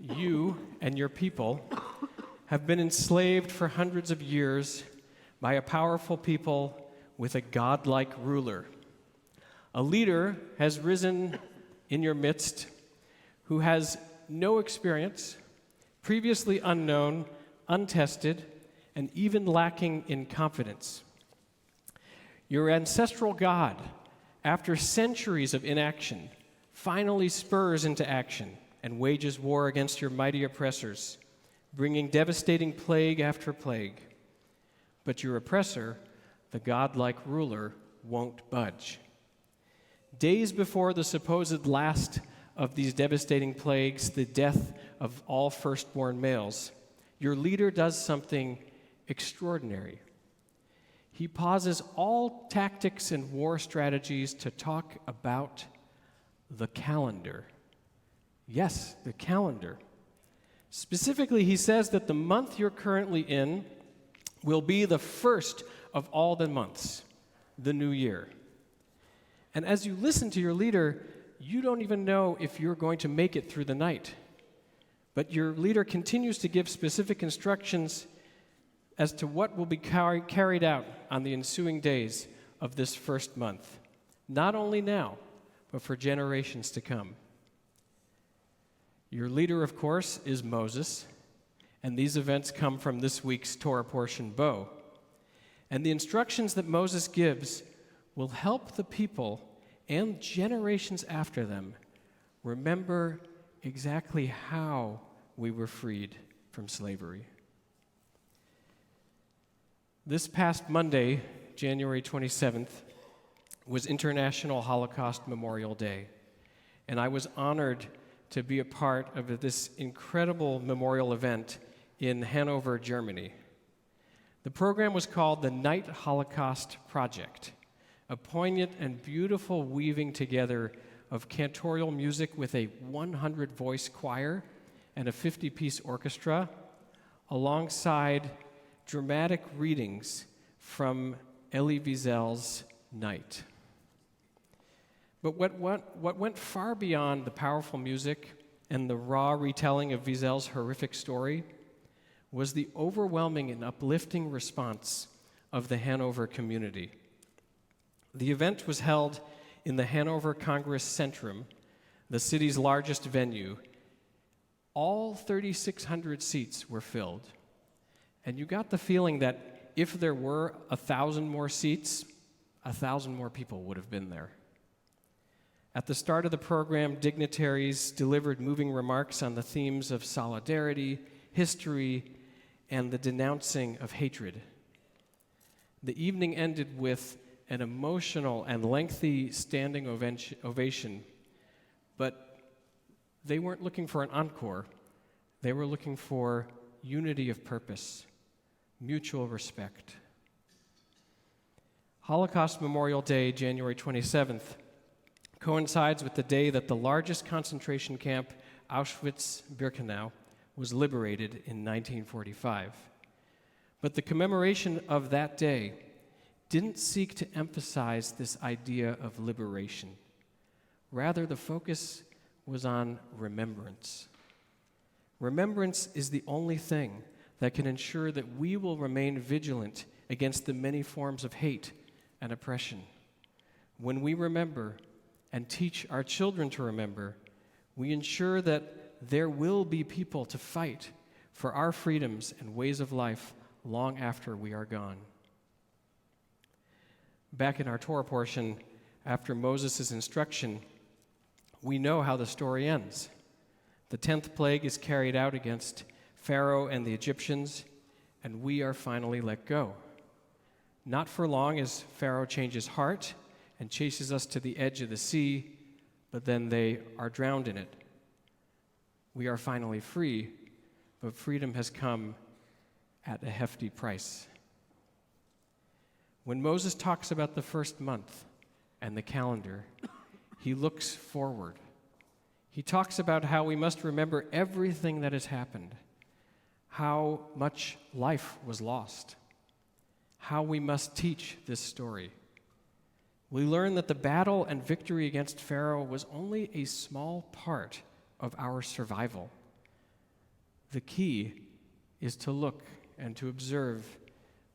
You and your people have been enslaved for hundreds of years by a powerful people with a godlike ruler. A leader has risen in your midst who has no experience, previously unknown, untested, and even lacking in confidence. Your ancestral God, after centuries of inaction, finally spurs into action and wages war against your mighty oppressors, bringing devastating plague after plague. But your oppressor, the godlike ruler, won't budge. Days before the supposed last of these devastating plagues, the death of all firstborn males, your leader does something extraordinary. He pauses all tactics and war strategies to talk about the calendar. Yes, the calendar. Specifically, he says that the month you're currently in will be the first of all the months, the new year. And as you listen to your leader, you don't even know if you're going to make it through the night. But your leader continues to give specific instructions as to what will be carried out on the ensuing days of this first month, not only now, but for generations to come. Your leader, of course, is Moses, and these events come from this week's Torah portion, Bo. And the instructions that Moses gives will help the people and generations after them remember exactly how we were freed from slavery. This past Monday, January 27th, was International Holocaust Memorial Day, and I was honored to be a part of this incredible memorial event in Hanover, Germany. The program was called the Night Holocaust Project, a poignant and beautiful weaving together of cantorial music with a 100-voice choir and a 50-piece orchestra, alongside dramatic readings from Elie Wiesel's Night. But what went far beyond the powerful music and the raw retelling of Wiesel's horrific story was the overwhelming and uplifting response of the Hanover community. The event was held in the Hanover Congress Centrum, the city's largest venue. All 3,600 seats were filled. And you got the feeling that if there were 1,000 more seats, 1,000 more people would have been there. At the start of the program, dignitaries delivered moving remarks on the themes of solidarity, history, and the denouncing of hatred. The evening ended with an emotional and lengthy standing ovation, but they weren't looking for an encore. They were looking for unity of purpose, mutual respect. Holocaust Memorial Day, January 27th, coincides with the day that the largest concentration camp, Auschwitz-Birkenau, was liberated in 1945. But the commemoration of that day didn't seek to emphasize this idea of liberation. Rather, the focus was on remembrance. Remembrance is the only thing that can ensure that we will remain vigilant against the many forms of hate and oppression. When we remember and teach our children to remember, we ensure that there will be people to fight for our freedoms and ways of life long after we are gone. Back in our Torah portion, after Moses' instruction, we know how the story ends. The 10th plague is carried out against Pharaoh and the Egyptians, and we are finally let go. Not for long, as Pharaoh changes heart and chases us to the edge of the sea, but then they are drowned in it. We are finally free, but freedom has come at a hefty price. When Moses talks about the first month and the calendar, he looks forward. He talks about how we must remember everything that has happened, how much life was lost, how we must teach this story. We learn that the battle and victory against Pharaoh was only a small part of our survival. The key is to look and to observe,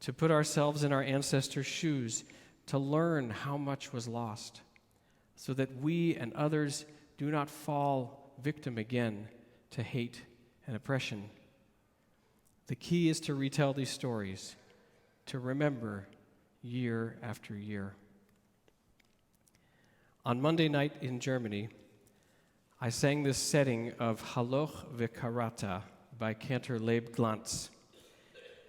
to put ourselves in our ancestors' shoes, to learn how much was lost, so that we and others do not fall victim again to hate and oppression. The key is to retell these stories, to remember year after year. On Monday night in Germany, I sang this setting of Haloch V'Karata by Cantor Glanz.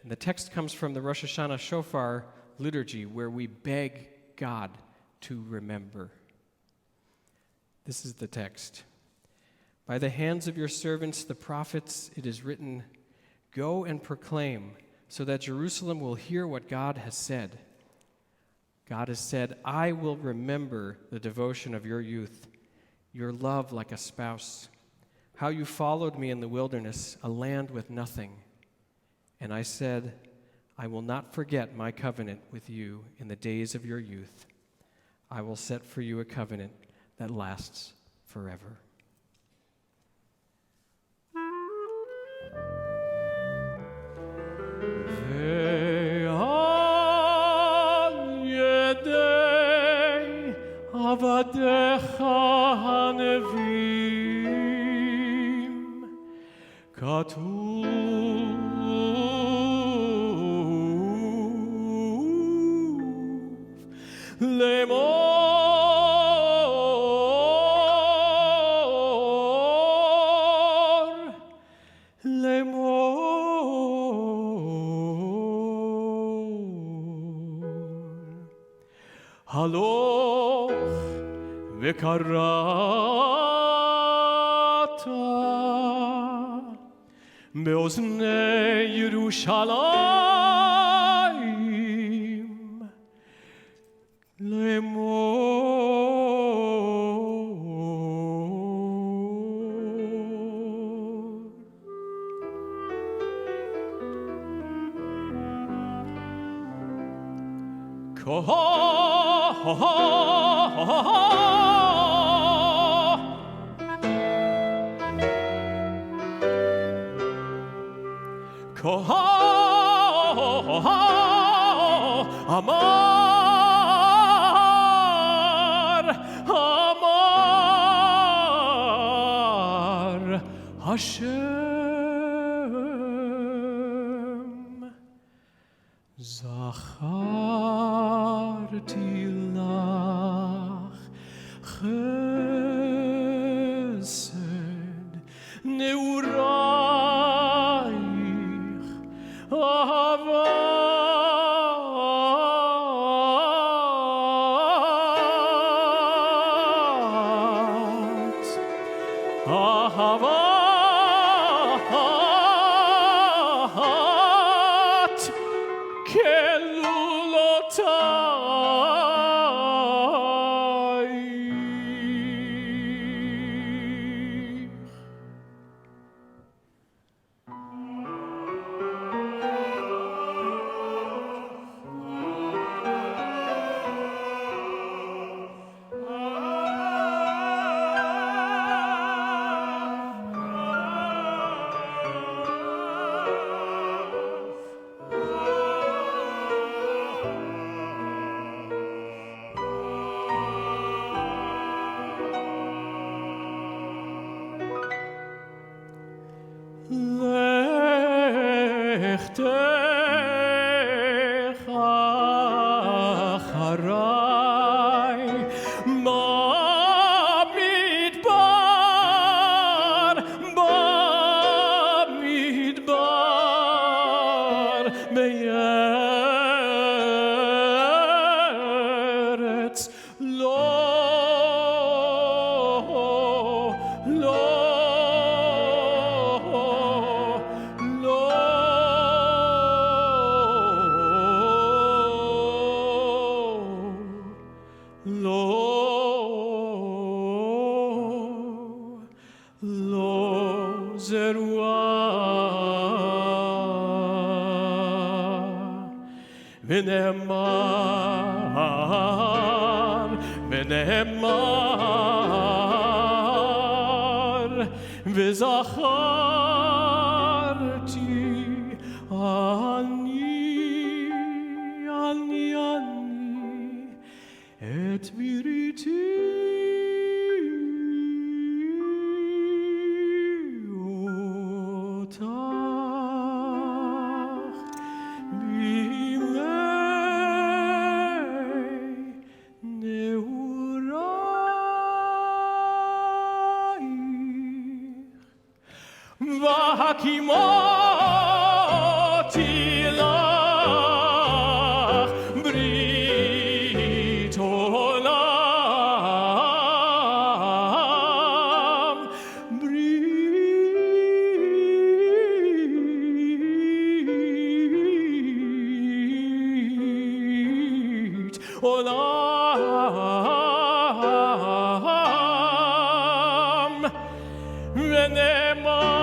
And the text comes from the Rosh Hashanah Shofar liturgy, where we beg God to remember. This is the text. By the hands of your servants, the prophets, it is written, go and proclaim, so that Jerusalem will hear what God has said. God has said, I will remember the devotion of your youth, your love like a spouse, how you followed me in the wilderness, a land with nothing. And I said, I will not forget my covenant with you in the days of your youth. I will set for you a covenant that lasts forever. Avadecha hanevim katuv lemor haloch v'karata be'oznei Yerushalayim lemor. Amar Hashem Zacharti lach chesed neurayich ahavat kelulotai. Lechtech acharai במדבר בארץ לא זרועה ונאמר וזכר Ani, ani, ani, et viriti otach bilei neuraich והקימותי לך ברית עולם, ברית עולם, ונאמר